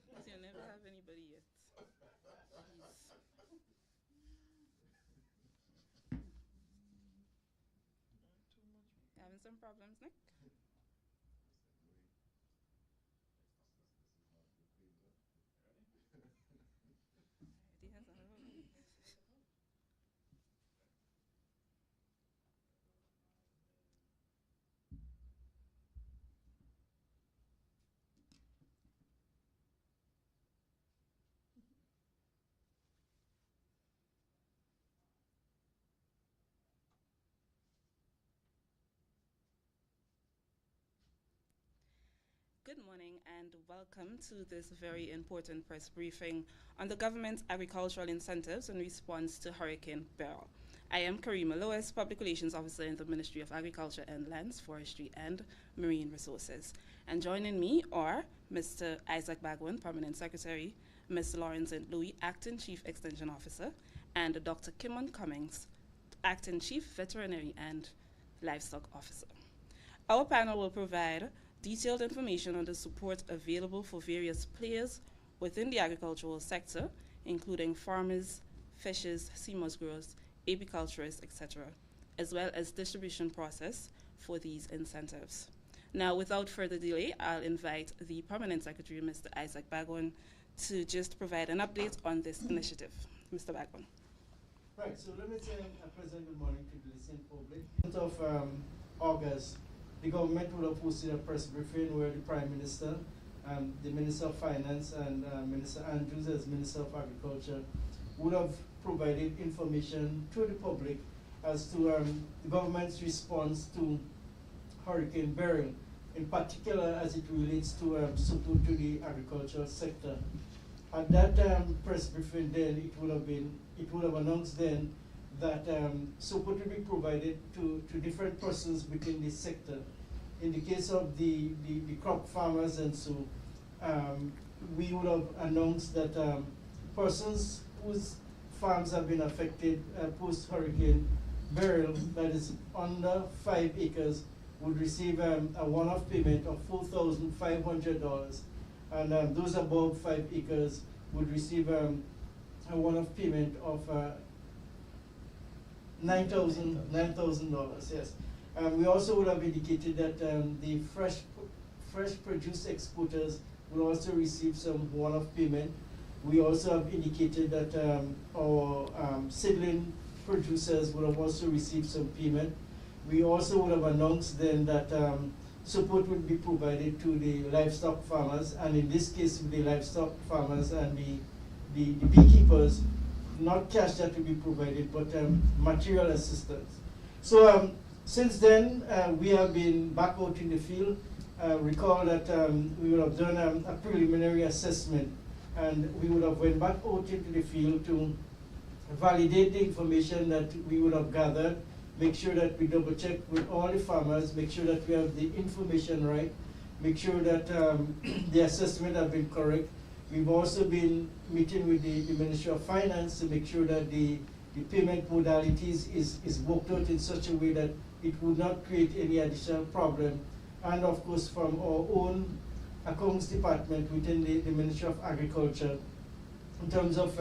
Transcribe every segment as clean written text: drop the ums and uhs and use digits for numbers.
Because you never have anybody yet. Jeez. Having some problems, Nick? Alright, hands on the road. Good morning and welcome to this very important press briefing on the government's agricultural incentives in response to Hurricane Beryl. I am Karima Lois, Public Relations Officer in the Ministry of Agriculture and Lands, Forestry and Marine Resources. And joining me are Mr. Isaac Bhagwan, Permanent Secretary, Mr. Lawrence St. Louis, Acting Chief Extension Officer, and Dr. Kimond Cummings, Acting Chief Veterinary and Livestock Officer. Our panel will provide detailed information on the support available for various players within the agricultural sector, including farmers, fishers, seamoss growers, apiculturists, etc., as well as distribution process for these incentives. Now, without further delay, I'll invite the Permanent Secretary, Mr. Isaac Bhagwan, to just provide an update on this initiative. Mr. Bhagwan. Right, so let me say a pleasant good morning to the listening public. On the 10th of August, the government would have hosted a press briefing where the Prime Minister, the Minister of Finance, and Minister Andrews as Minister of Agriculture would have provided information to the public as to the government's response to Hurricane Beryl, in particular as it relates to support to the agricultural sector. At that press briefing then, it would have announced then that support will be provided to different persons within this sector. In the case of the crop farmers, and so we would have announced that persons whose farms have been affected post-Hurricane Beryl, that is under 5 acres, would receive a one-off payment of $4,500, and those above 5 acres would receive a one-off payment of $9,000, yes. We also would have indicated that the fresh produce exporters will also receive some one-off payment. We also have indicated that our seedling producers would have also received some payment. We also would have announced then that support would be provided to the livestock farmers, and in this case with the livestock farmers and the beekeepers, not cash that will be provided, but material assistance. So since then, we have been back out in the field. Recall that we would have done a preliminary assessment, and we would have went back out into the field to validate the information that we would have gathered, make sure that we double check with all the farmers, make sure that we have the information right, make sure that the assessment have been correct. We've also been meeting with the Ministry of Finance to make sure that the payment modalities is worked out in such a way that it would not create any additional problem. And of course, from our own accounts department within the Ministry of Agriculture, in terms of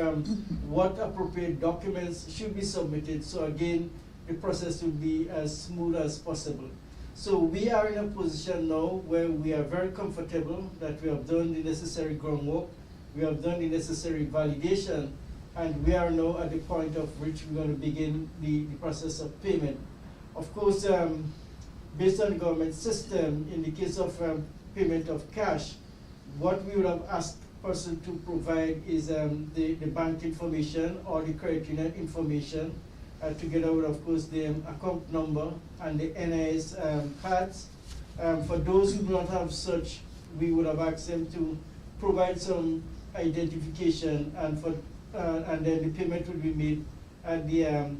what appropriate documents should be submitted. So again, the process will be as smooth as possible. So we are in a position now where we are very comfortable that we have done the necessary groundwork, we have done the necessary validation, and we are now at the point of which we're going to begin the process of payment. Of course, based on the government system, in the case of payment of cash, what we would have asked person to provide is the bank information or the credit union information, together with, of course, the account number and the NIS cards. For those who do not have such, we would have asked them to provide some identification, and then the payment would be made at the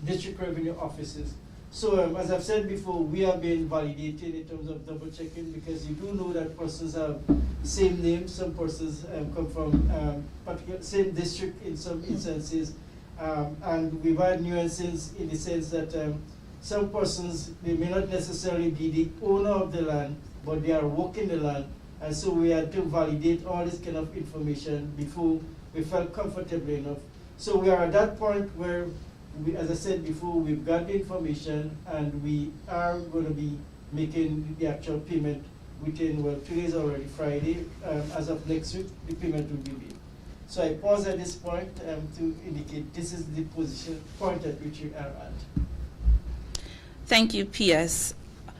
district revenue offices. So as I've said before, we have been validated in terms of double checking, because you do know that persons have same name, some persons come from particular same district in some instances, and we've had nuances in the sense that some persons, they may not necessarily be the owner of the land, but they are working the land, And so we had to validate all this kind of information before we felt comfortable enough. So we are at that point where, we, as I said before, we've got the information and we are going to be making the actual payment within, well, today is already Friday. As of next week, the payment will be made. So I pause at this point to indicate this is the point at which we are at. Thank you, PS.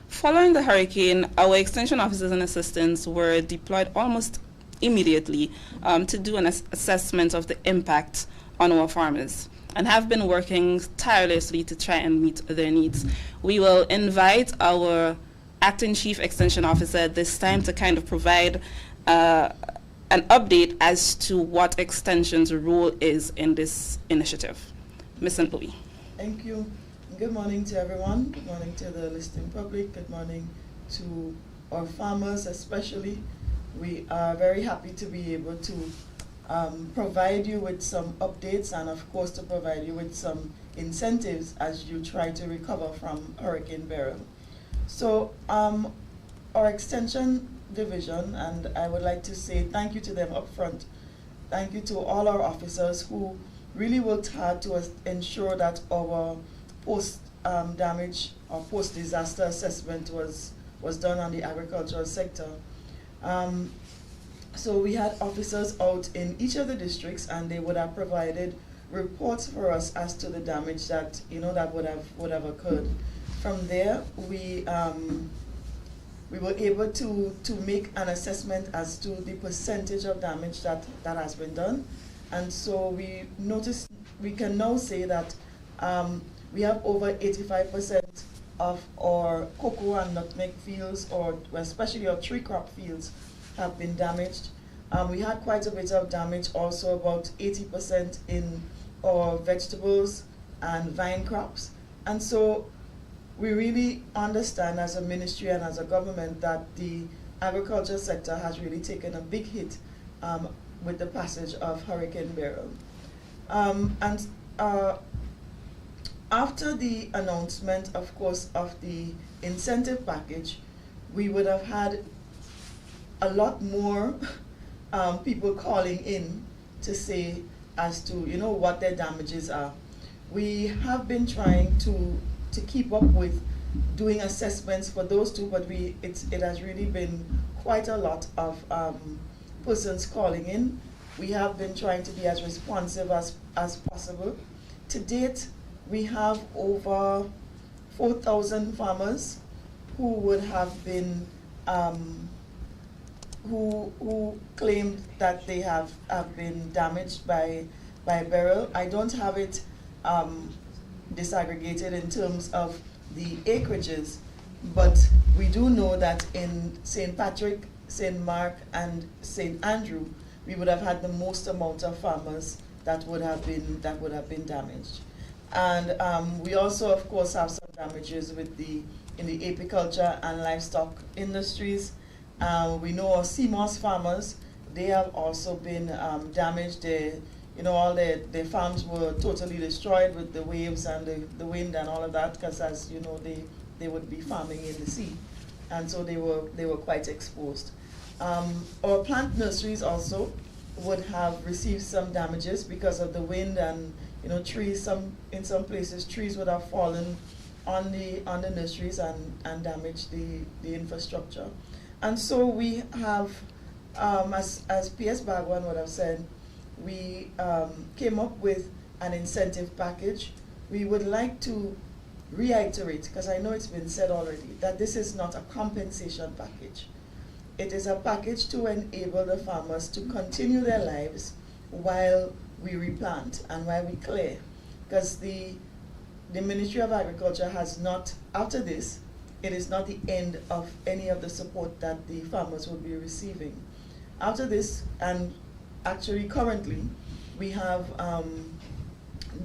Following the hurricane, our extension officers and assistants were deployed almost immediately to do an assessment of the impact on our farmers and have been working tirelessly to try and meet their needs. We will invite our acting chief extension officer at this time to kind of provide an update as to what extension's role is in this initiative. Ms. St. Louis. Thank you. Good morning to everyone. Good morning to the listening public. Good morning to our farmers especially. We are very happy to be able to provide you with some updates and of course to provide you with some incentives as you try to recover from Hurricane Beryl. So our extension division, and I would like to say thank you to them up front. Thank you to all our officers who really worked hard to ensure that our post-damage or post-disaster assessment was done on the agricultural sector. So we had officers out in each of the districts, and they would have provided reports for us as to the damage that that would have occurred. From there, we were able to make an assessment as to the percentage of damage that has been done, and so we can now say that we have over 85% of our cocoa and nutmeg fields, or especially our tree crop fields, have been damaged. We had quite a bit of damage, also about 80% in our vegetables and vine crops. And so we really understand as a ministry and as a government that the agriculture sector has really taken a big hit with the passage of Hurricane Beryl. After the announcement, of course, of the incentive package, we would have had a lot more people calling in to say as to what their damages are. We have been trying to keep up with doing assessments for those two, but it has really been quite a lot of persons calling in. We have been trying to be as responsive as possible. To date, we have over 4,000 farmers who would have been who claimed that they have been damaged by Beryl. I don't have it disaggregated in terms of the acreages, but we do know that in St. Patrick, St. Mark, and St. Andrew, we would have had the most amount of farmers that would have been damaged. And we also, of course, have some damages in the apiculture and livestock industries. We know our CMOS farmers, they have also been damaged. All their farms were totally destroyed with the waves and the wind and all of that, because as you know, they would be farming in the sea, and so they were quite exposed. Our plant nurseries also would have received some damages because of the wind and trees. In some places, trees would have fallen on the nurseries and damaged the infrastructure. And so we have, as PS Bhagwan would have said, we came up with an incentive package. We would like to reiterate, because I know it's been said already, that this is not a compensation package. It is a package to enable the farmers to continue their lives while we replant and while we clear. Because the Ministry of Agriculture has not, after this, it is not the end of any of the support that the farmers will be receiving. After this, and actually currently, we have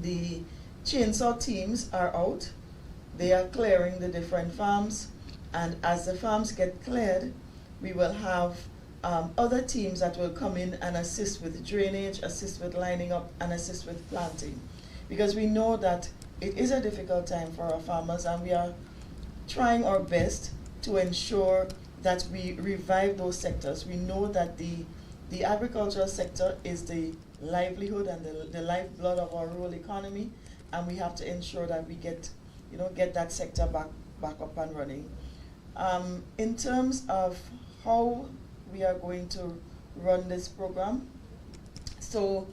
the chainsaw teams are out. They are clearing the different farms, and as the farms get cleared, we will have other teams that will come in and assist with drainage, assist with lining up, and assist with planting. Because we know that it is a difficult time for our farmers, and we are trying our best to ensure that we revive those sectors. We know that the agricultural sector is the livelihood and the lifeblood of our rural economy, and we have to ensure that we get that sector back up and running. In terms of how we are going to run this program, so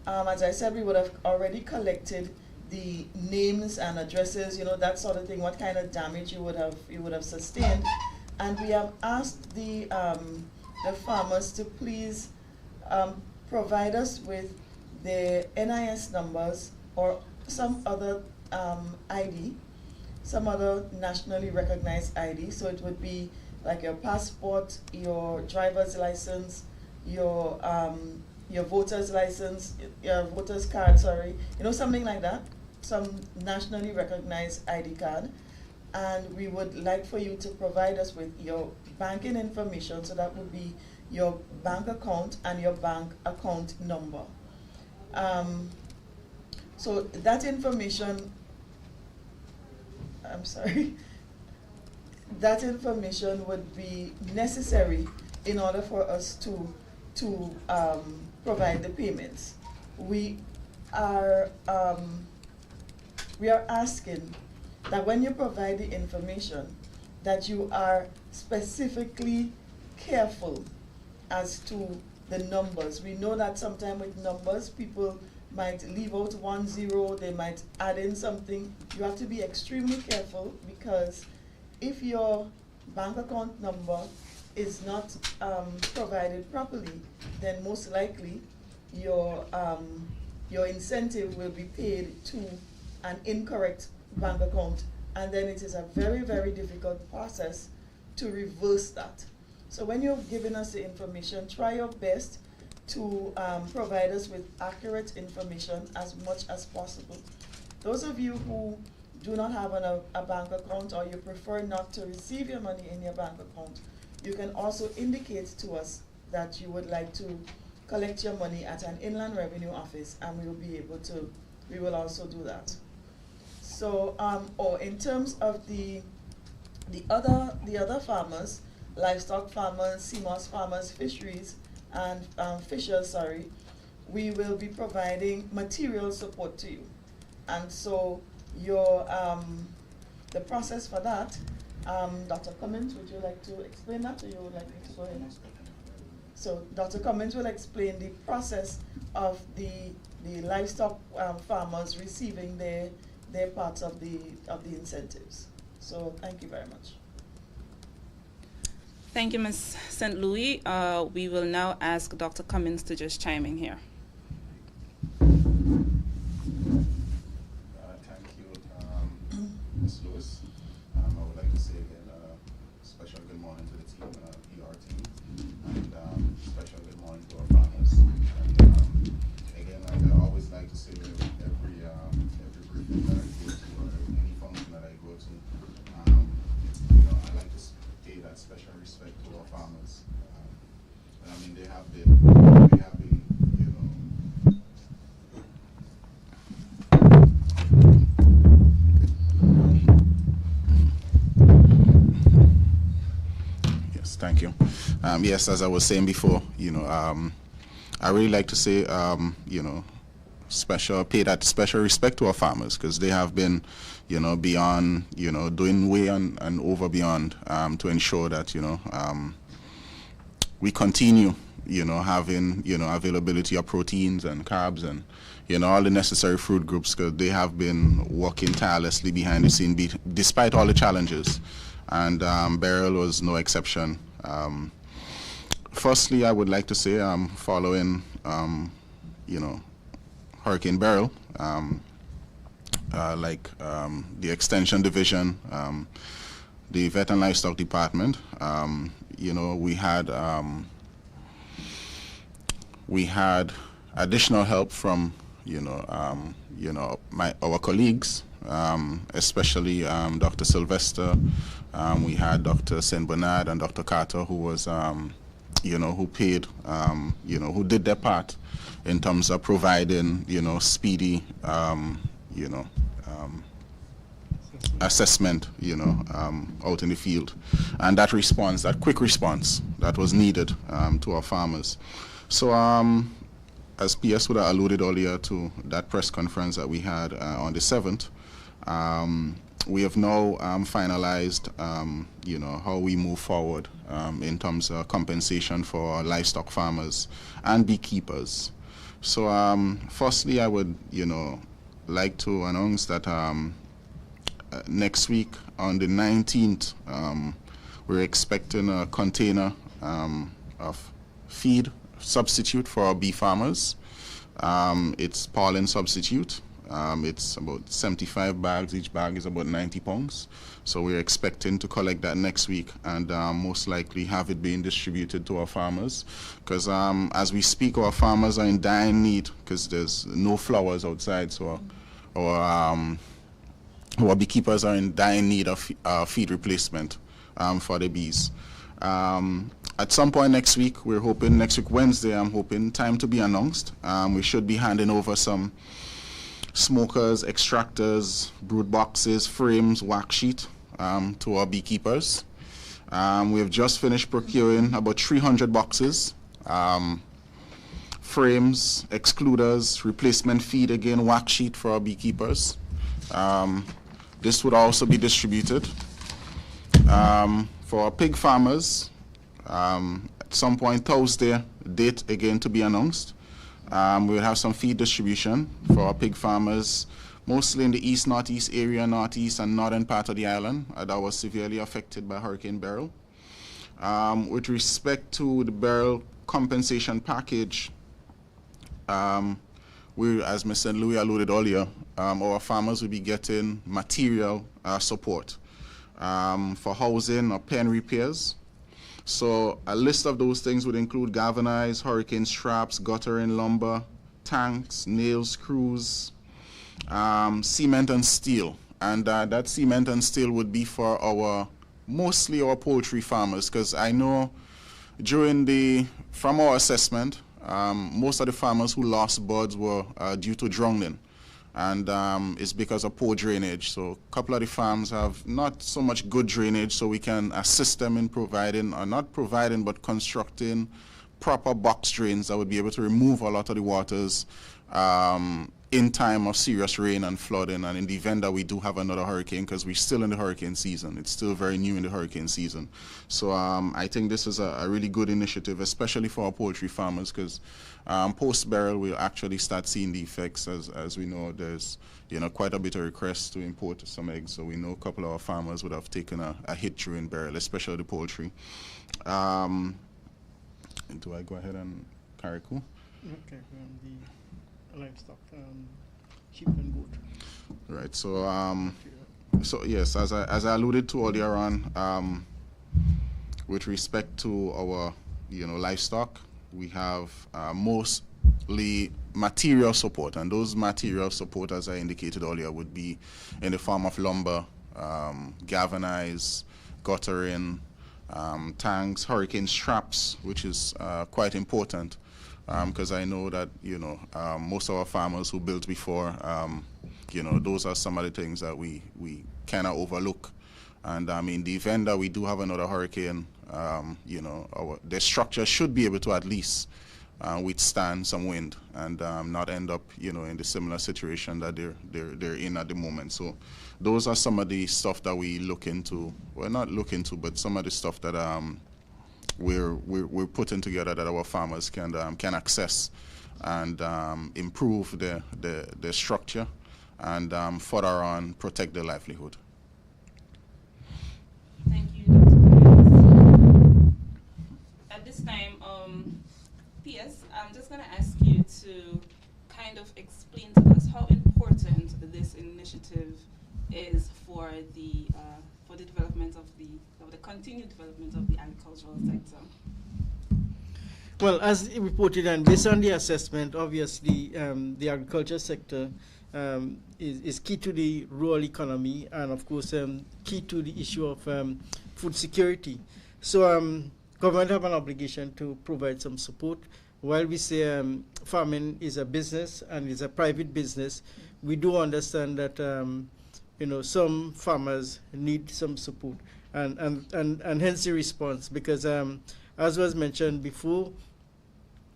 as I said, we would have already collected the names and addresses, that sort of thing, what kind of damage you would have sustained, and we have asked the farmers to please provide us with their NIS numbers or some other ID, some other nationally recognized ID. So it would be like your passport, your driver's license, your voter's license, your voter's card, sorry, something like that, some nationally recognized ID card. And we would like for you to provide us with your banking information, so that would be your bank account and your bank account number. So that information, that information would be necessary in order for us to provide the payments. We are asking that when you provide the information, that you are specifically careful as to the numbers. We know that sometimes with numbers, people might leave out 10, they might add in something. You have to be extremely careful, because if your bank account number is not provided properly, then most likely your incentive will be paid to an incorrect bank account, and then it is a very, very difficult process to reverse that. So when you're giving us the information, try your best to provide us with accurate information as much as possible. Those of you who do not have a bank account, or you prefer not to receive your money in your bank account, you can also indicate to us that you would like to collect your money at an Inland Revenue Office, and we will also do that. So, or in terms of the other farmers, livestock farmers, seamoss farmers, fisheries, and fishers, sorry, we will be providing material support to you. And so your the process for that, Dr. Cummings, would you like to explain that, or you would like me to go ahead? So Dr. Cummings will explain the process of the livestock farmers receiving their parts of the incentives. So thank you very much. Thank you, Ms. St. Louis. We will now ask Dr. Cummings to just chime in here. Thank you, Ms. Lewis. I would like to say again a special good morning to the team, PR team, and special good morning to our farmers. And again, like I always like to say every briefing that I go to, or any function that I go to, I like to pay that special respect to our farmers. And I mean, they have been, Yes, thank you. Yes, as I was saying before, I really like to say, pay that special respect to our farmers, because they have been, beyond, doing way and over beyond to ensure that, we continue, having, availability of proteins and carbs and, all the necessary food groups, because they have been working tirelessly behind the scene despite all the challenges. And Beryl was no exception. Firstly, I would like to say, following, Hurricane Beryl, the Extension Division, the Vet and Livestock Department, we had additional help from, our colleagues, especially Dr. Sylvester. We had Dr. St. Bernard and Dr. Carter, who was, who paid, who did their part in terms of providing, speedy, assessment, out in the field, and that response, that quick response that was needed to our farmers. So as PS would have alluded earlier to that press conference that we had on the 7th, we have now finalized, how we move forward in terms of compensation for livestock farmers and beekeepers. So firstly, I would, like to announce that next week on the 19th, we're expecting a container of feed substitute for our bee farmers. It's pollen substitute. It's about 75 bags. Each bag is about 90 pounds. So we're expecting to collect that next week and most likely have it being distributed to our farmers. Because as we speak, our farmers are in dire need because there's no flowers outside. So our beekeepers are in dire need of feed replacement for the bees. At some point next week, we're hoping, next week Wednesday, I'm hoping, time to be announced. We should be handing over some smokers, extractors, brood boxes, frames, wax sheet to our beekeepers. We have just finished procuring about 300 boxes, frames, excluders, replacement feed again, wax sheet for our beekeepers. This would also be distributed. For our pig farmers, at some point Thursday, date again to be announced. We will have some feed distribution for our pig farmers, mostly in the east, northeast area, northeast and northern part of the island that was severely affected by Hurricane Beryl. With respect to the Beryl compensation package, as Mr. Louis alluded earlier, our farmers will be getting material support for housing or pen repairs. So a list of those things would include galvanized, hurricane straps, guttering, lumber, tanks, nails, screws, cement and steel. And that cement and steel would be for mostly our poultry farmers, because I know from our assessment, most of the farmers who lost birds were due to drowning. And it's because of poor drainage. So a couple of the farms have not so much good drainage, so we can assist them in providing, or not providing, but constructing proper box drains that would be able to remove a lot of the waters in time of serious rain and flooding, and in the event that we do have another hurricane, because we're still in the hurricane season. It's still very new in the hurricane season. So I think this is a really good initiative, especially for our poultry farmers, because post-Beryl we'll actually start seeing the effects. As we know, there's quite a bit of requests to import some eggs, so we know a couple of our farmers would have taken a hit during Beryl, especially the poultry. Do I go ahead and carry on? Okay, the livestock, sheep and goat. Right. So yes, as I alluded to earlier on, with respect to our livestock, we have mostly material support, and those material support, as I indicated earlier, would be in the form of lumber, galvanized, guttering, tanks, hurricane straps, which is quite important. Because I know that most of our farmers who built before, those are some of the things that we cannot overlook. And in the event that we do have another hurricane, the structure should be able to at least withstand some wind and not end up in the similar situation that they're in at the moment. So those are some of the stuff that we look into. Well, not look into, but some of the stuff that we're putting together that our farmers can access and improve the structure and further on protect their livelihood. Thank you, Dr. Cummings. At this time, P.S., I'm just going to ask you to kind of explain to us how important this initiative is for the development of the continued development of the agricultural sector. Well, as reported and based on the assessment, obviously the agriculture sector is key to the rural economy and of course key to the issue of food security. So government have an obligation to provide some support. While we say farming is a business and is a private business, we do understand that some farmers need some support, and hence the response, because as was mentioned before,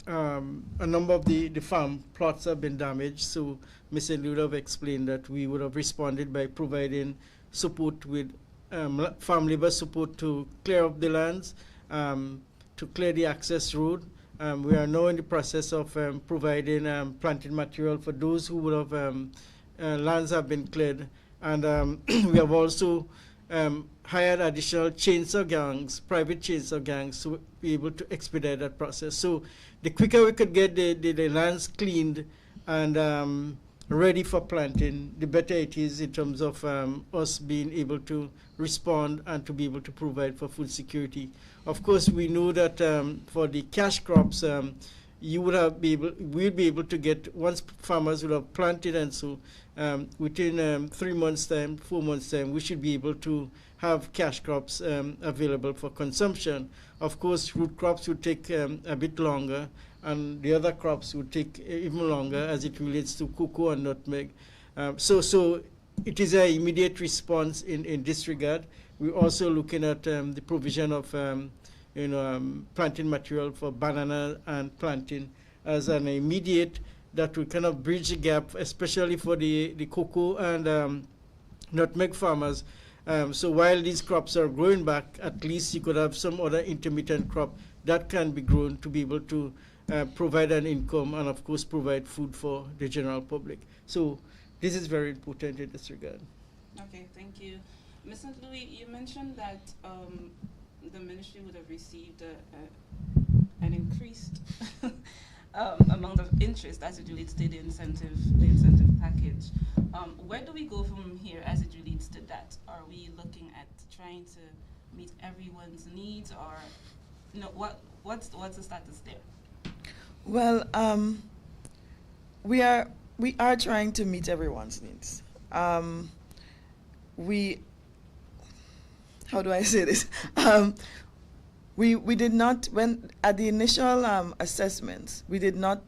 a number of the farm plots have been damaged. So Ms. Lee would have explained that we would have responded by providing support with farm labor support to clear up the lands, to clear the access road. We are now in the process of providing planting material for those who would have lands have been cleared. And we have also hired additional chainsaw gangs, private chainsaw gangs, to be able to expedite that process. So the quicker we could get the lands cleaned and ready for planting, the better it is in terms of us being able to respond and to be able to provide for food security. Of course, we know that for the cash crops, we'll be able to get, once farmers will have planted, and so within 3 months' time, 4 months' time, we should be able to have cash crops available for consumption. Of course, root crops would take a bit longer, and the other crops would take even longer as it relates to cocoa and nutmeg. So it is an immediate response in this regard. We're also looking at the provision of planting material for banana and plantain as an immediate that will kind of bridge the gap, especially for the cocoa and nutmeg farmers. So while these crops are growing back, at least you could have some other intermittent crop that can be grown to be able to provide an income and, of course, provide food for the general public. So this is very important in this regard. Okay, thank you. Mr. Louis, you mentioned that the ministry would have received an increased amount of interest as it relates to the incentive package. Where do we go from here as it relates to that? Are we looking at trying to meet everyone's needs, or what's the status there? Well, we are trying to meet everyone's needs. How do I say this? We did not, when at the initial assessments, we did not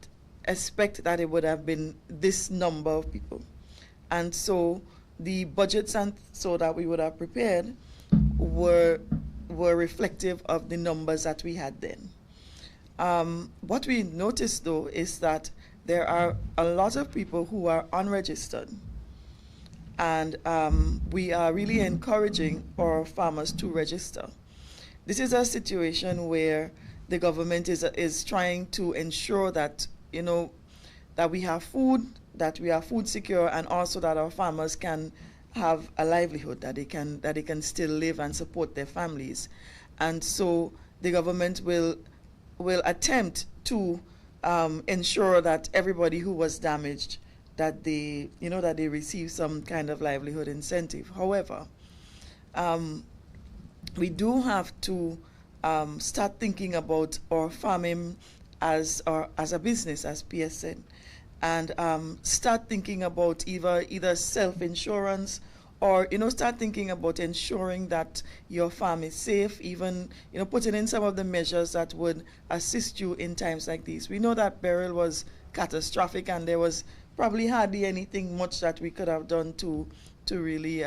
expect that it would have been this number of people. And so the budgets and so that we would have prepared were reflective of the numbers that we had then. What we noticed, though, is that there are a lot of people who are unregistered. And we are really encouraging our farmers to register. This is a situation where the government is trying to ensure that, that we have food, that we are food secure, and also that our farmers can have a livelihood, that they can still live and support their families. And so the government will attempt to ensure that everybody who was damaged, that they receive some kind of livelihood incentive. However, we do have to start thinking about our farming as a business, as PS said, and start thinking about either self-insurance or start thinking about ensuring that your farm is safe, even putting in some of the measures that would assist you in times like these. We know that Beryl was catastrophic, and there was probably hardly anything much that we could have done to really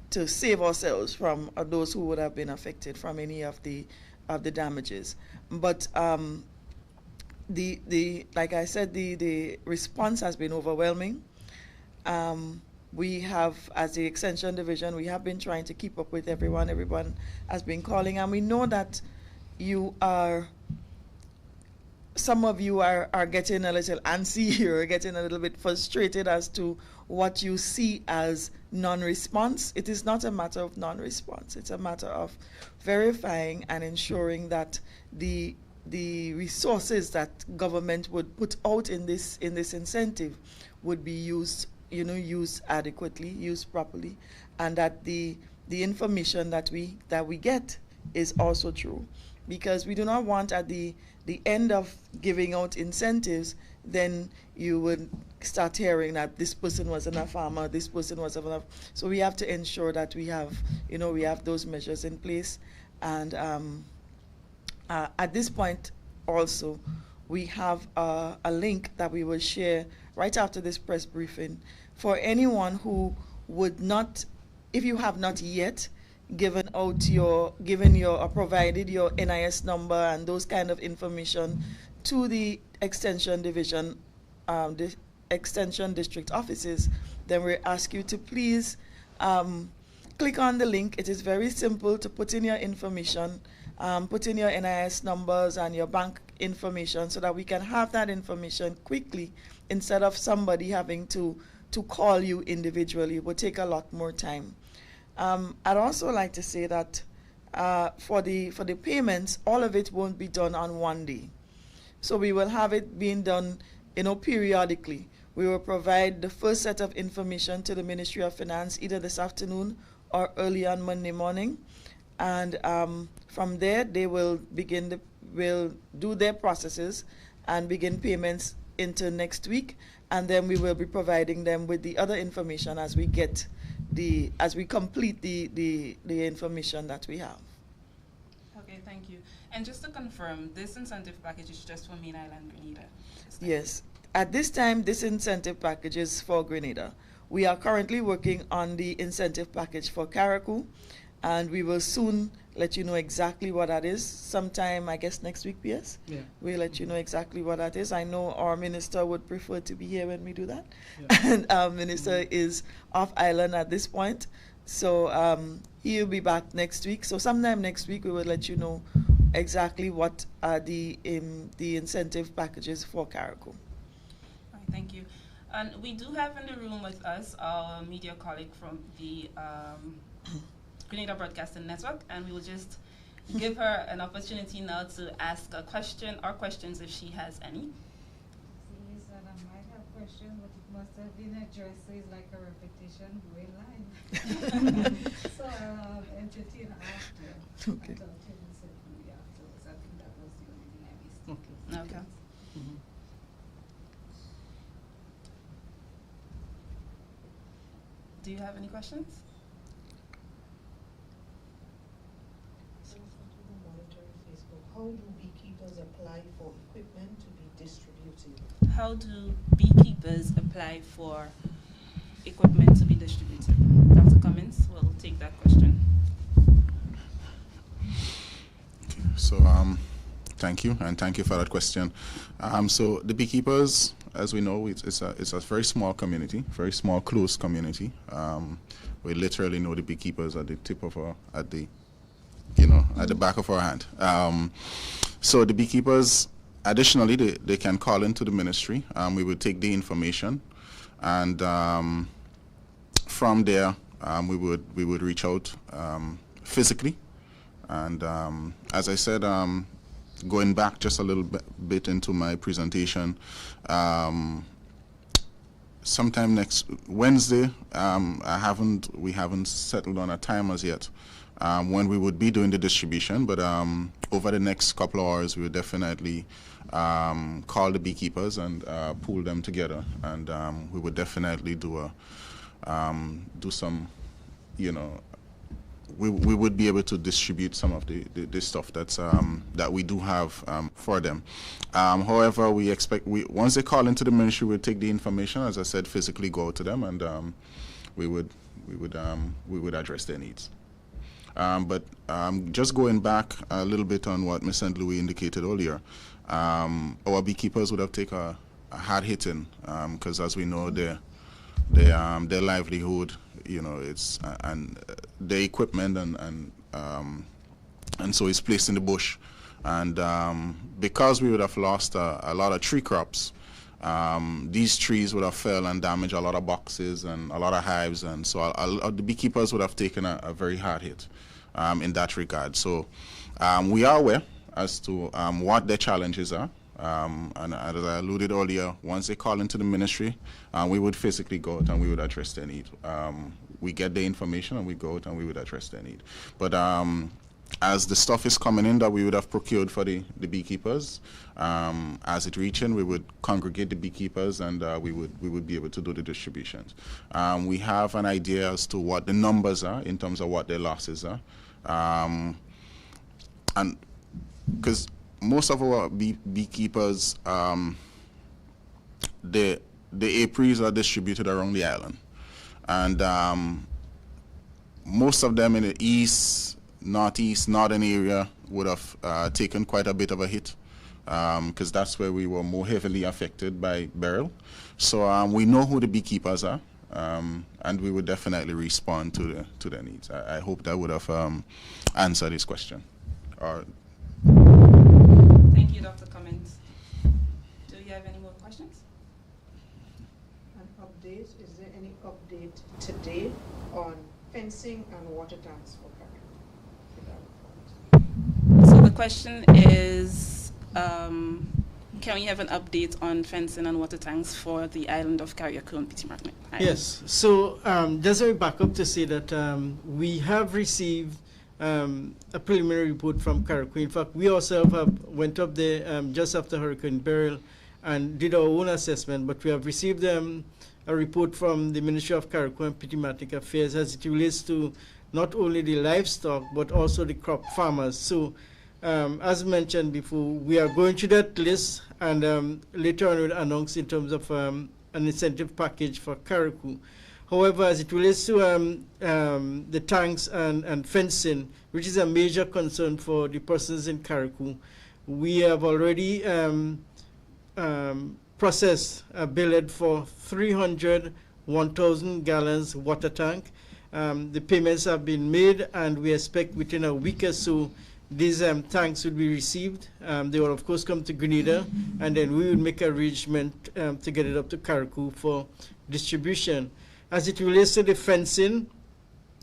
to save ourselves from those who would have been affected from any of the damages. But like I said, the response has been overwhelming. We have, as the Extension Division, we have been trying to keep up with everyone. Everyone has been calling, and we know that some of you are getting a little antsy or getting a little bit frustrated as to what you see as non-response. It is not a matter of non-response. It's a matter of verifying and ensuring that the resources that government would put out in this incentive would be used adequately, used properly, and that the information that we get is also true. Because we do not want at the end of giving out incentives, then you would start hearing that this person wasn't a farmer, this person wasn't enough. So we have to ensure that we have those measures in place. And at this point also, we have a link that we will share right after this press briefing for anyone who would not, if you have not yet given out your, given your, or provided your NIS number and those kind of information to the extension division, the extension district offices, then we ask you to please click on the link. It is very simple to put in your information, put in your NIS numbers and your bank information so that we can have that information quickly instead of somebody having to call you individually. It would take a lot more time. I'd also like to say that for the payments, all of it won't be done on one day. So we will have it being done, periodically. We will provide the first set of information to the Ministry of Finance either this afternoon or early on Monday morning, and from there they will will do their processes and begin payments into next week, and then we will be providing them with the other information as we complete the information that we have. Okay, thank you. And just to confirm, this incentive package is just for Main Island Grenada? Yes. At this time, this incentive package is for Grenada. We are currently working on the incentive package for Carriacou, and we will soon let you know exactly what that is. Sometime, I guess, next week, PS? Yeah. We'll let you know exactly what that is. I know our minister would prefer to be here when we do that. Yeah. And our minister is off island at this point. So he'll be back next week. So sometime next week, we will let you know exactly what the incentive package is for Carriacou. Thank you. And we do have in the room with us our media colleague from the Grenada Broadcasting Network, and we will just give her an opportunity now to ask a question or questions if she has any. Yes, and I might have questions, but it must have been addressed, so it's like a repetition going live. So I'll entertain after. Okay. I thought it was certainly afterwards. I think that was the only thing I missed. Okay. Do you have any questions? How do beekeepers apply for equipment to be distributed? How do beekeepers apply for equipment to be distributed? Dr. Cummings will take that question. Okay, so thank you, and thank you for that question. So the beekeepers, as we know, it's a very small community, very small, close community. We literally know the beekeepers at the tip of at the back of our hand. So the beekeepers, additionally, they can call into the ministry. We will take the information, and from there, we would reach out physically. And as I said, going back just a little bit into my presentation, sometime next Wednesday, we haven't settled on a time as yet when we would be doing the distribution, but over the next couple of hours we will definitely call the beekeepers and pool them together, and we would definitely do some, we would be able to distribute some of the stuff that's that we do have for them. However, we expect once they call into the ministry, we'll take the information, as I said, physically go out to them, and we would address their needs. But just going back a little bit on what Ms. St. Louis indicated earlier, our beekeepers would have taken a hard hitting because, as we know, their livelihood, it's and their equipment and so it's placed in the bush, and because we would have lost a lot of tree crops, these trees would have fell and damaged a lot of boxes and a lot of hives, and so the beekeepers would have taken a very hard hit in that regard. So we are aware as to what their challenges are, and as I alluded earlier, once they call into the ministry, we would physically go out and we would address their need. We get the information and we go out and we would address their need. But as the stuff is coming in that we would have procured for the beekeepers, as it reach in, we would congregate the beekeepers, and we would be able to do the distributions. We have an idea as to what the numbers are in terms of what their losses are, and because most of our beekeepers, the apiaries are distributed around the island. And most of them in the east, northeast, northern area would have taken quite a bit of a hit, because that's where we were more heavily affected by Beryl. So we know who the beekeepers are, and we would definitely respond to their needs. I hope that would have answered this question. Thank you, Dr. Cummings. Do you have any more questions? An update, is there any update today on fencing and water tanks for Carrick? So the question is, can we have an update on fencing and water tanks for the island of Carriacou, Petit Martin? Yes, so just a back up to say that we have received a preliminary report from Carriacou. In fact, we ourselves went up there just after Hurricane Beryl and did our own assessment, but we have received a report from the Ministry of Carriacou and Petit Martin Affairs as it relates to not only the livestock but also the crop farmers. So as mentioned before, we are going to that list, and later on we'll announce in terms of an incentive package for Carriacou. However, as it relates to the tanks and fencing, which is a major concern for the persons in Carriacou, we have already processed a billet for 300 1,000 gallons water tank. The payments have been made, and we expect within a week or so these tanks will be received. They will of course come to Grenada, and then we will make arrangement to get it up to Carriacou for distribution. As it relates to the fencing,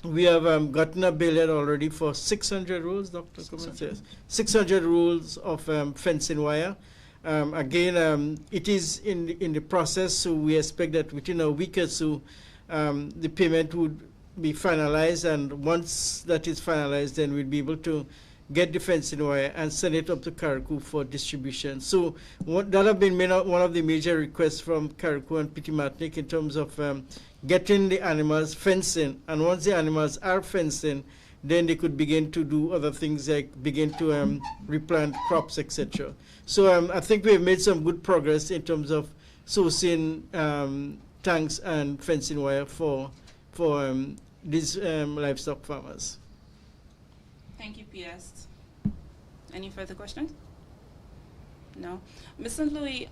we have gotten a billet already for 600 rolls, Dr. Cummings says. 600 rolls of fencing wire. Again, it is in the process, so we expect that within a week or so, the payment would be finalized, and once that is finalized, then we'll be able to get the fencing wire and send it up to Carriacou for distribution. So that have been one of the major requests from Carriacou and Petit Martin in terms of getting the animals fencing, and once the animals are fencing, then they could begin to do other things like begin to replant crops, etc. So I think we have made some good progress in terms of sourcing tanks and fencing wire for these livestock farmers. Thank you, PS. Any further questions? No. Mr. Louis,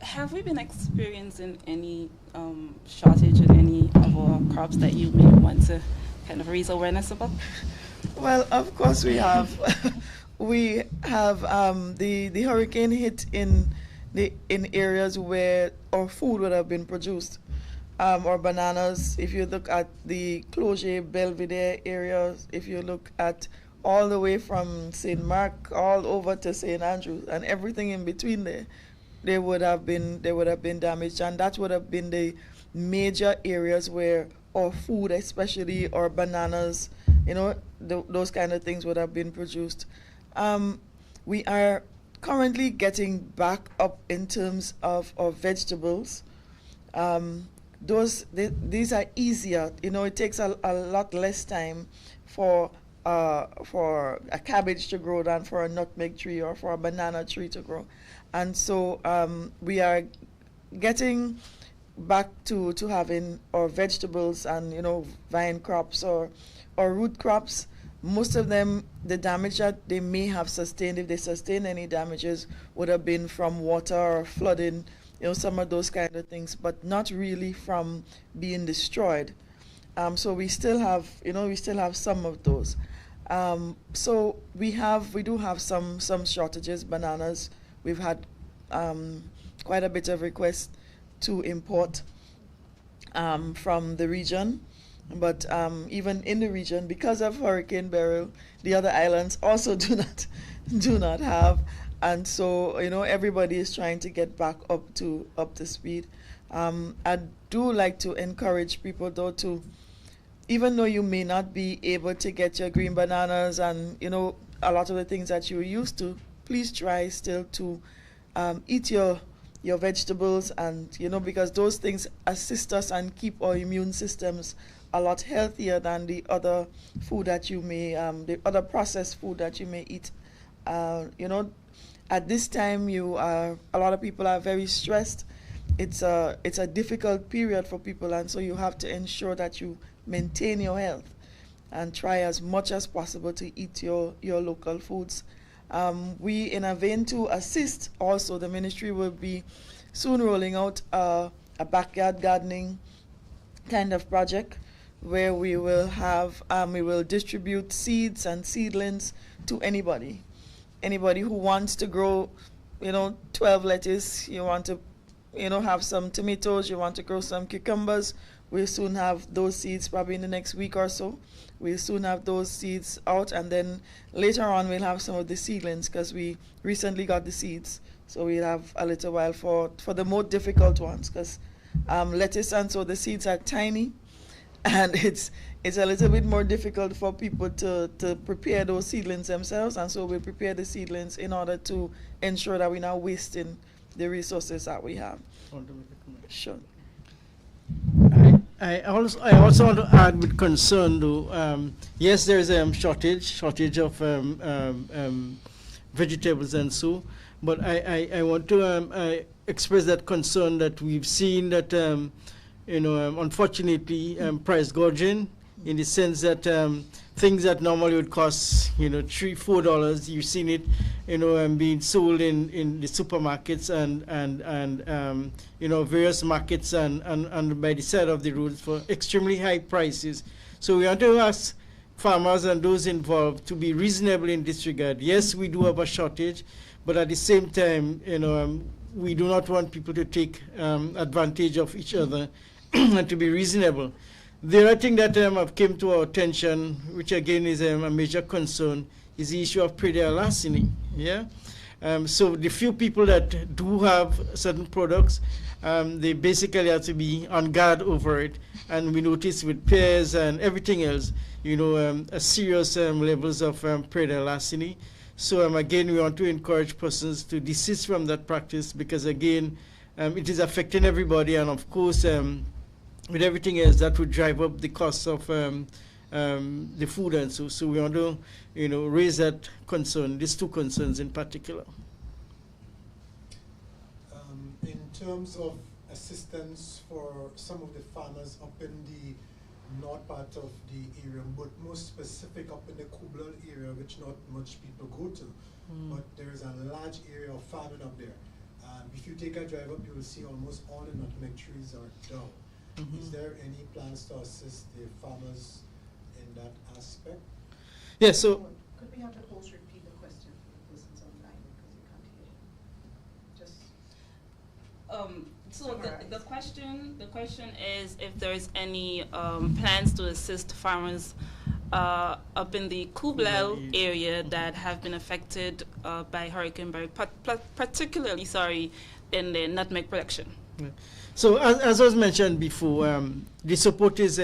have we been experiencing any shortage in any of our crops that you may want to kind of raise awareness about? Well, of course we have. We have the hurricane hit in areas where our food would have been produced. Or bananas, if you look at the Cloger, Belvedere areas, if you look at all the way from St. Mark all over to St. Andrews and everything in between there, they would have been damaged, and that would have been the major areas where our food, especially our bananas, those kind of things would have been produced. We are currently getting back up in terms of our vegetables. These are easier. It takes a lot less time for a cabbage to grow than for a nutmeg tree or for a banana tree to grow. And so we are getting back to having our vegetables and, vine crops or root crops. Most of them, the damage that they may have sustained, if they sustain any damages, would have been from water or flooding, some of those kind of things, but not really from being destroyed. So we still have, some of those. So we do have some shortages. Bananas, we've had quite a bit of requests to import from the region, but even in the region, because of Hurricane Beryl, the other islands also do not have. And so, everybody is trying to get back up to speed. I do like to encourage people, though, to, even though you may not be able to get your green bananas and, a lot of the things that you're used to, please try still to eat your vegetables, and, because those things assist us and keep our immune systems a lot healthier than the other food that you may, the other processed food that you may eat. At this time, a lot of people are very stressed, it's a difficult period for people, and so you have to ensure that you maintain your health and try as much as possible to eat your local foods. We, in a vein to assist, also the ministry will be soon rolling out a backyard gardening kind of project where we will have we will distribute seeds and seedlings to anybody who wants to grow 12 lettuce, you want to have some tomatoes, you want to grow some cucumbers. We'll soon have those seeds probably in the next week or so. We'll soon have those seeds out, and then later on we'll have some of the seedlings because we recently got the seeds. So we'll have a little while for the more difficult ones, because lettuce, and so the seeds are tiny, and it's a little bit more difficult for people to prepare those seedlings themselves, and so we prepare the seedlings in order to ensure that we're not wasting the resources that we have. Sure. I also want to add with concern, though. Yes, there is a shortage of vegetables and so, but I want to express that concern that we've seen that unfortunately price gouging, in the sense that things that normally would cost $3-4, you've seen it being sold in the supermarkets and various markets and by the side of the roads for extremely high prices. So we want to ask farmers and those involved to be reasonable in this regard. Yes, we do have a shortage, but at the same time we do not want people to take advantage of each other and to be reasonable. The other thing that have come to our attention, which again is a major concern, is the issue of predatory larceny. Yeah. So the few people that do have certain products, they basically have to be on guard over it. And we notice with pears and everything else, a serious levels of predatory larceny. So again, we want to encourage persons to desist from that practice, because again, it is affecting everybody, and of course, with everything else, that would drive up the cost of the food, and so we want to raise that concern, these two concerns in particular. In terms of assistance for some of the farmers up in the north part of the area, but more specific up in the Kublal area, which not much people go to, but there is a large area of farming up there. If you take a drive up, you will see almost all the nutmeg trees are down. Is there any plans to assist the farmers in that aspect? Yeah, so Could we have the host repeat the question for the persons online, because you can't hear? Just So the question is if there is any plans to assist farmers up in the Kublal area that have been affected by Hurricane Beryl, particularly in the nutmeg production. Yeah. So as was mentioned before, the support is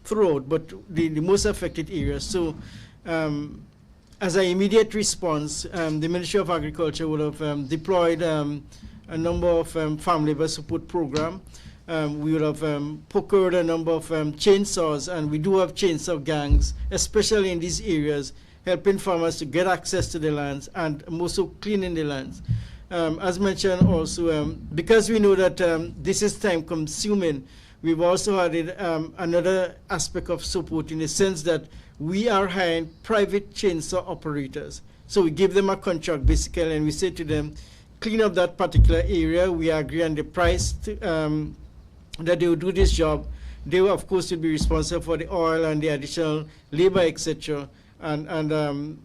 throughout, but the most affected areas. So as an immediate response, the Ministry of Agriculture would have deployed a number of farm labor support program. We would have procured a number of chainsaws, and we do have chainsaw gangs, especially in these areas, helping farmers to get access to the lands and also cleaning the lands. As mentioned also, because we know that this is time consuming, we've also added another aspect of support, in the sense that we are hiring private chainsaw operators. So we give them a contract basically, and we say to them, clean up that particular area. We agree on the price that they will do this job. They will, of course, will be responsible for the oil and the additional labor, etc. And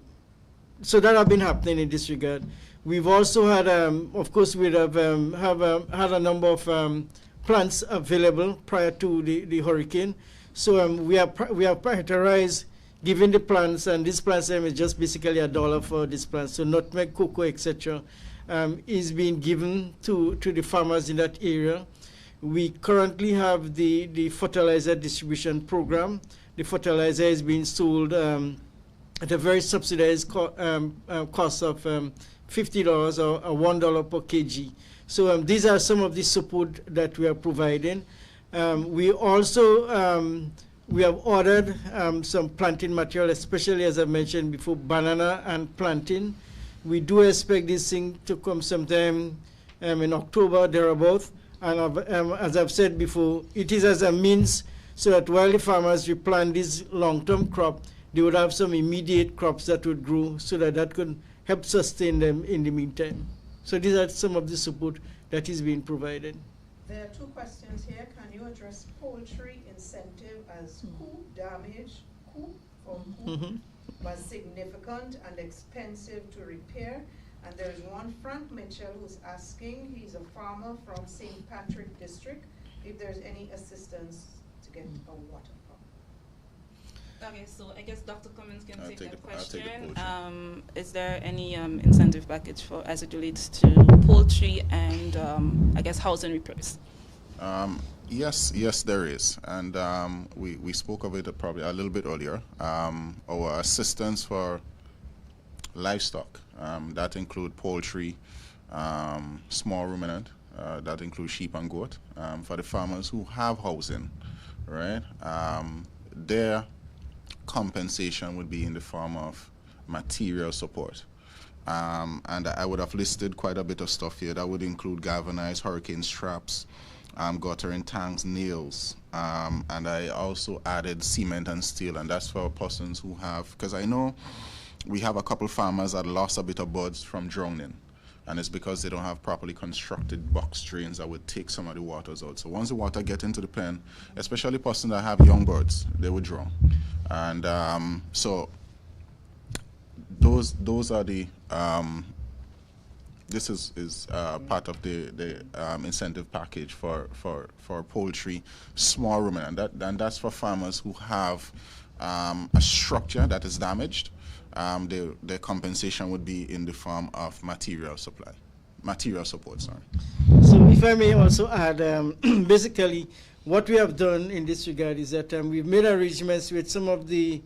so that have been happening in this regard. We've also had, of course, we have had a number of plants available prior to the hurricane. So we have prioritized giving the plants, and these plants is just basically $1 for these plants. So nutmeg, cocoa, etc. Is being given to the farmers in that area. We currently have the fertilizer distribution program. The fertilizer is being sold at a very subsidized cost of $50 or $1 per kg. So these are some of the support that we are providing. We also we have ordered some planting material, especially as I mentioned before, banana and plantain. We do expect this thing to come sometime in October, thereabouts, And as I've said before, it is as a means so that while the farmers replant this long-term crop, they would have some immediate crops that would grow so that that could help sustain them in the meantime. So these are some of the support that is being provided. There are two questions here. Can you address poultry incentive as coop damage, was significant and expensive to repair? And there's one Frank Mitchell who's asking, he's a farmer from St. Patrick District, if there's any assistance to get a water pump. Okay, so I guess Dr. Cummings can take that I'll question. take the Is there any incentive package for as it relates to poultry and I guess housing repairs? Yes, there is, and we spoke of it probably a little bit earlier. Our assistance for livestock, that include poultry, small ruminant, that includes sheep and goat, for the farmers who have housing, right? Their compensation would be in the form of material support. And I would have listed quite a bit of stuff here. That would include galvanized hurricane straps, guttering tanks, nails, and I also added cement and steel, and that's for persons who have, because I know we have a couple farmers that lost a bit of birds from drowning, and it's because they don't have properly constructed box drains that would take some of the waters out. So once the water get into the pen, especially persons that have young birds, they would drown. And so those are the this is part of the incentive package for poultry, small ruminant, and that's for farmers who have a structure that is damaged. Their compensation would be in the form of material support. So if I may also add, basically what we have done in this regard is that we've made arrangements with some of the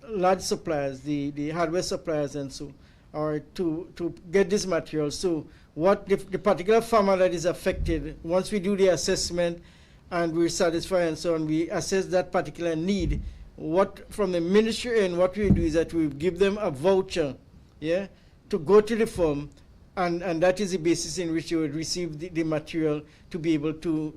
large suppliers, the hardware suppliers and so, or to get this material. So what the particular farmer that is affected, once we do the assessment and we satisfy and so on, we assess that particular need. What from the ministry and what we do is that we give them a voucher, yeah, to go to the farm, and that is the basis in which you would receive the material to be able to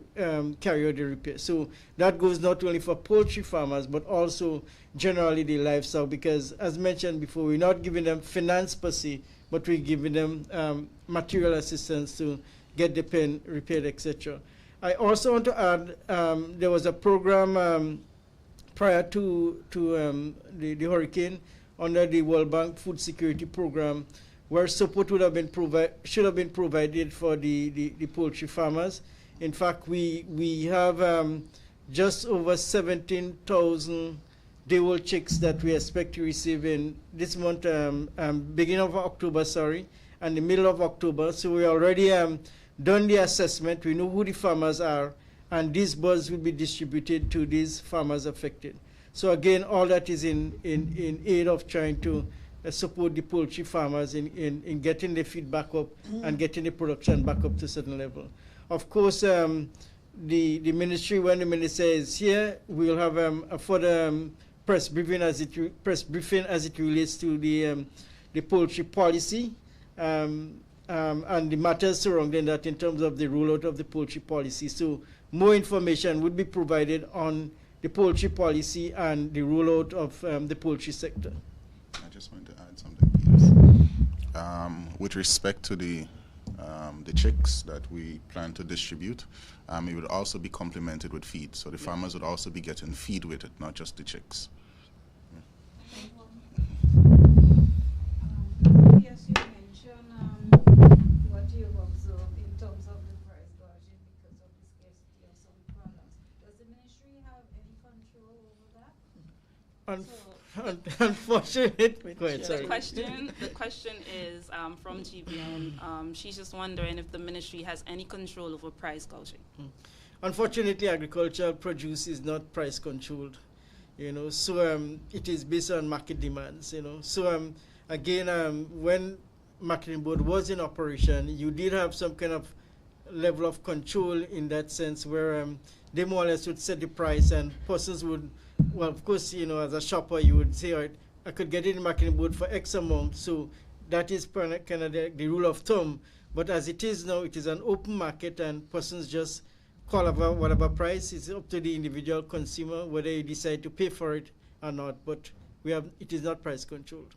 carry out the repair. So that goes not only for poultry farmers but also generally the livestock, because as mentioned before, we're not giving them finance per se, but we're giving them material assistance to get the pen repaired, etc. I also want to add there was a program prior to the hurricane under the World Bank Food Security Program, where support would have been should have been provided for the poultry farmers. In fact, we have just over 17,000 day-old chicks that we expect to receive in this month, beginning of October, and the middle of October. So we already done the assessment. We know who the farmers are, and these birds will be distributed to these farmers affected. So again, all that is in aid of trying to support the poultry farmers in getting the feed back up and getting the production back up to a certain level. Of course, the ministry, when the minister is here, we'll have a further press briefing as it relates to the poultry policy and the matters surrounding that in terms of the rollout of the poultry policy. So more information would be provided on the poultry policy and the rollout of the poultry sector. I just want to add something, yes. With respect to the chicks that we plan to distribute, it would also be complemented with feed. So the farmers would also be getting feed with it, not just the chicks. Yes, you mentioned what you've observed in terms of the price gouging because of the scarcity of some products. Does the ministry have any control over that? Unfortunately, go ahead, sorry. The question is from GBN. She's just wondering if the ministry has any control over price gouging. Unfortunately, agricultural produce is not price controlled, so it is based on market demands, So again, when marketing board was in operation, you did have some kind of level of control in that sense where they more or less would set the price and persons would, well, of course, as a shopper, you would say, all right, I could get it in the marketing board for X amount. So that is kind of the rule of thumb. But as it is now, it is an open market and persons just call about whatever price. It's up to the individual consumer whether you decide to pay for it or not. But it is not price controlled.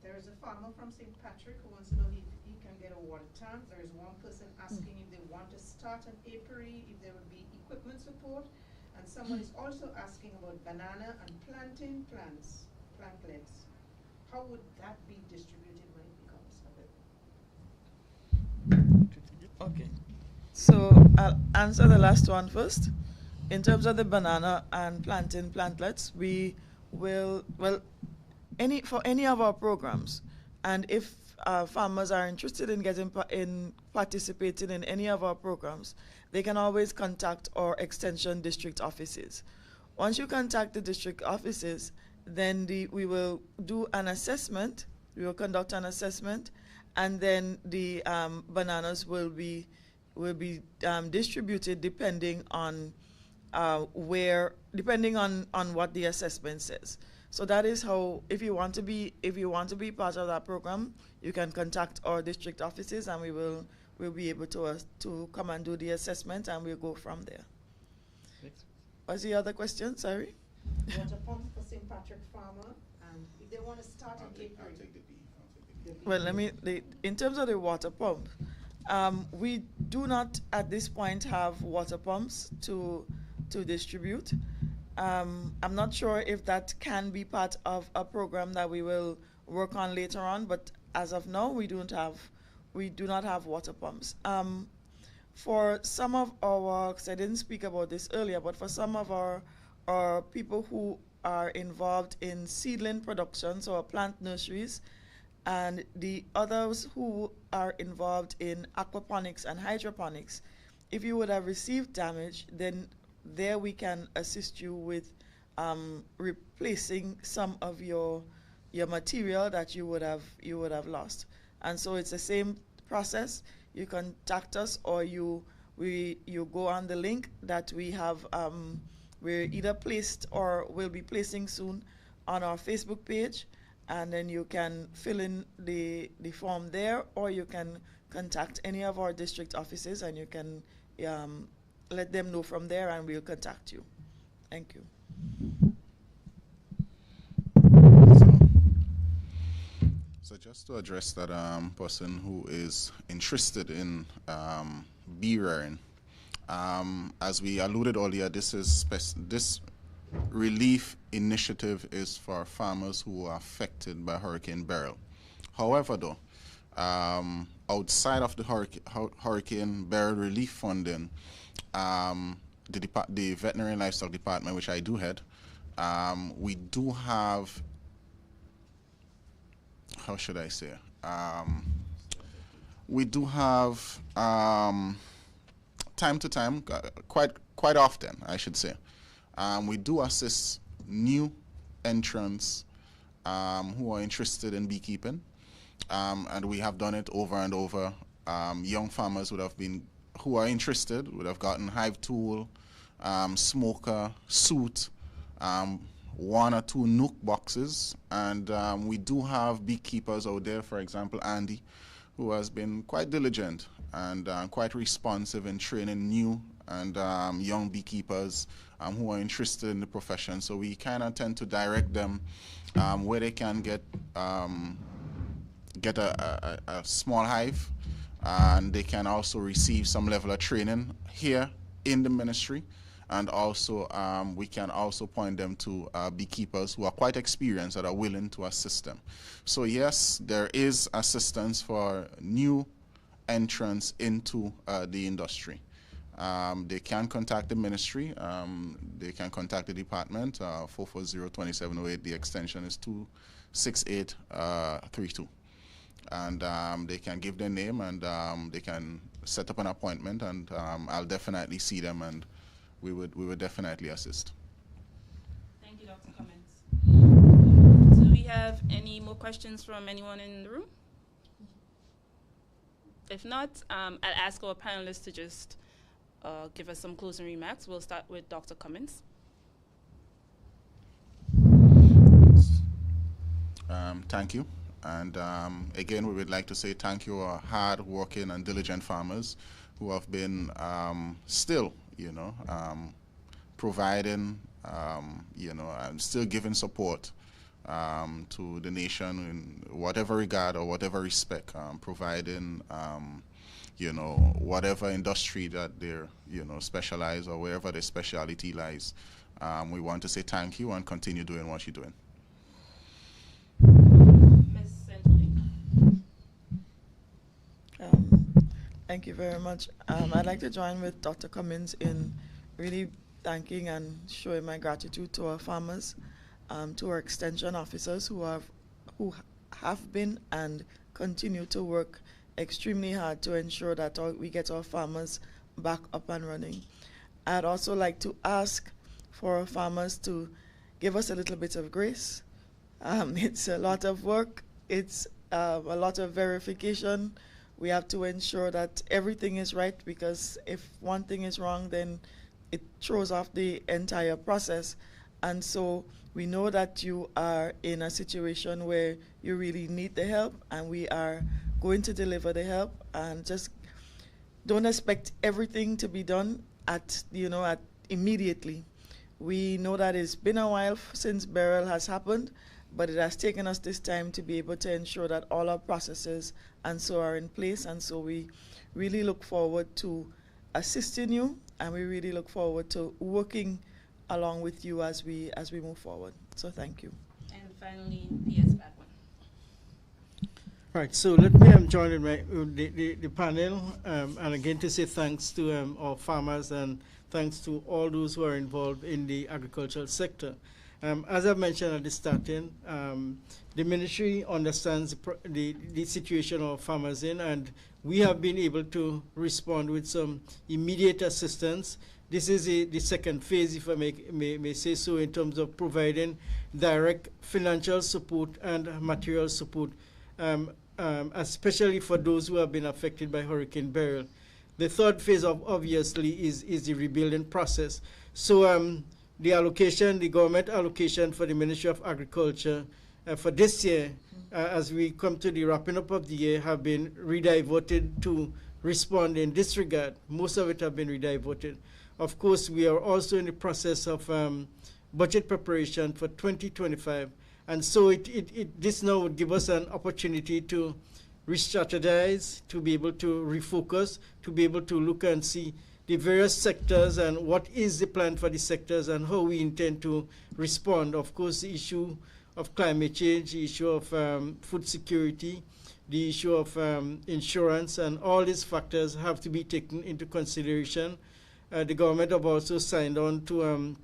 There is a farmer from St. Patrick who wants to know if he can get a water tank. There is one person asking if they want to start an apiary, if there would be equipment support. And someone is also asking about banana and plantain plantlets. How would that be distributed when it becomes available? Okay. So I'll answer the last one first. In terms of the banana and plantain plantlets, we will, for any of our programs, and if farmers are interested in in participating in any of our programs, they can always contact our extension district offices. Once you contact the district offices, then we will do an assessment. We will conduct an assessment, and then the bananas will be distributed depending on depending on what the assessment says. So that is how, if you want to be part of that program, you can contact our district offices, and we'll be able to come and do the assessment, and we'll go from there. Next. What's the other question? Sorry. Water pump for St. Patrick farmer, and if they want to start an apiary. I'll take the B. Well, in terms of the water pump, we do not at this point have water pumps to distribute. I'm not sure if that can be part of a program that we will work on later on, but as of now, we do not have water pumps. For some of our, because I didn't speak about this earlier, but for some of our people who are involved in seedling production, so plant nurseries, and the others who are involved in aquaponics and hydroponics, if you would have received damage, then there we can assist you with replacing some of your material that you would have lost. And so it's the same process. You contact us, or you go on the link that we have. We're either placed or will be placing soon on our Facebook page, and then you can fill in the form there, or you can contact any of our district offices, and you can let them know from there, and we'll contact you. Thank you. So just to address that person who is interested in bee rearing, as we alluded earlier, this relief initiative is for farmers who are affected by Hurricane Beryl. However, though, outside of the Hurricane Beryl relief funding, the Veterinary and Livestock Department, which I do head, we do have, how should I say, we do have time to time, quite often, I should say, we do assist new entrants who are interested in beekeeping, and we have done it over and over. Young farmers who are interested would have gotten hive tool, smoker, suit, 1 or 2 nook boxes, and we do have beekeepers out there, for example Andy, who has been quite diligent and quite responsive in training new and young beekeepers who are interested in the profession. So we kind of tend to direct them where they can get a small hive, and they can also receive some level of training here in the ministry. And also, we can also point them to beekeepers who are quite experienced that are willing to assist them. So yes, there is assistance for new entrants into the industry. They can contact the ministry. They can contact the department, 440-2708. The extension is 26832. And they can give their name, and they can set up an appointment, and I'll definitely see them, and we would definitely assist. Thank you, Dr. Cummings. Do we have any more questions from anyone in the room? If not, I'll ask our panelists to just give us some closing remarks. We'll start with Dr. Cummings. Thank you. And again, we would like to say thank you, our hard-working and diligent farmers who have been still, providing, and still giving support to the nation in whatever regard or whatever respect, providing, whatever industry that they're, specialize or wherever their specialty lies. We want to say thank you and continue doing what you're doing. Ms. Century. Thank you very much. I'd like to join with Dr. Cummings in really thanking and showing my gratitude to our farmers, to our extension officers who have been and continue to work extremely hard to ensure that we get our farmers back up and running. I'd also like to ask for our farmers to give us a little bit of grace. It's a lot of work. It's a lot of verification. We have to ensure that everything is right, because if one thing is wrong, then it throws off the entire process. And so we know that you are in a situation where you really need the help, and we are going to deliver the help. And just don't expect everything to be done at immediately. We know that it's been a while since Beryl has happened, but it has taken us this time to be able to ensure that all our processes and so are in place. And so we really look forward to assisting you, and we really look forward to working along with you as we move forward. So thank you. And finally, P.S. Bhagwan. Right, so let me join in the panel, and again to say thanks to our farmers and thanks to all those who are involved in the agricultural sector. As I mentioned at the starting, the ministry understands the situation of farmers in, and we have been able to respond with some immediate assistance. This is the second phase, if I may say so, in terms of providing direct financial support and material support, especially for those who have been affected by Hurricane Beryl. The third phase, obviously, is the rebuilding process. So the government allocation for the Ministry of Agriculture for this year, as we come to the wrapping up of the year, have been rediverted to respond in this regard. Most of it have been rediverted. Of course, we are also in the process of budget preparation for 2025. And so this now would give us an opportunity to re-strategize, to be able to refocus, to be able to look and see the various sectors and what is the plan for the sectors and how we intend to respond. Of course, the issue of climate change, the issue of food security, the issue of insurance, and all these factors have to be taken into consideration. The government have also signed on to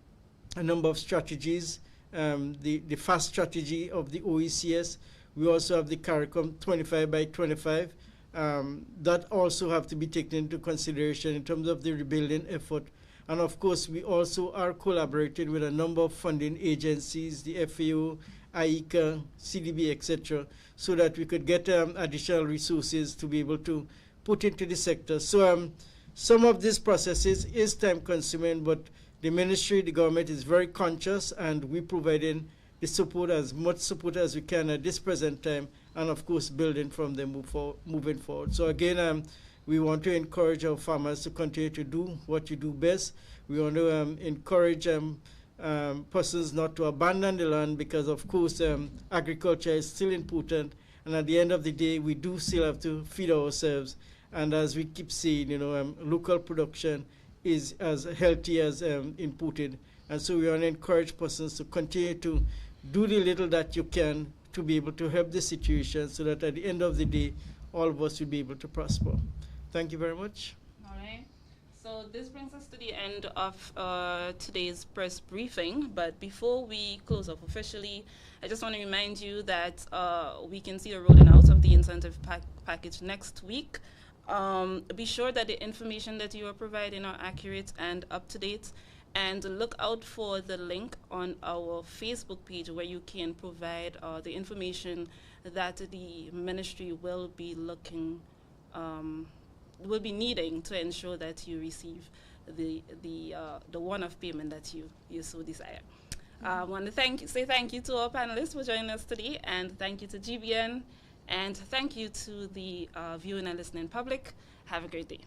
a number of strategies, the FAST strategy of the OECS. We also have the CARICOM 25 by 25. That also have to be taken into consideration in terms of the rebuilding effort. And of course, we also are collaborating with a number of funding agencies, the FAO, IECA, CDB, etc., so that we could get additional resources to be able to put into the sector. So some of these processes is time consuming, but the ministry, the government is very conscious, and we're providing the support, as much support as we can at this present time, and of course building from them moving forward. So again, we want to encourage our farmers to continue to do what you do best. We want to encourage persons not to abandon the land, because of course agriculture is still important, and at the end of the day we do still have to feed ourselves. And as we keep saying, local production is as healthy as imported. And so we want to encourage persons to continue to do the little that you can to be able to help the situation, so that at the end of the day, all of us will be able to prosper. Thank you very much. All right. So this brings us to the end of today's press briefing. But before we close off officially, I just want to remind you that we can see the rolling out of the incentive package next week. Be sure that the information that you are providing are accurate and up to date. And look out for the link on our Facebook page, where you can provide the information that the ministry will be needing to ensure that you receive the one-off payment that you so desire. I want to say thank you to our panelists for joining us today, and thank you to GBN, and thank you to the viewing and listening public. Have a great day.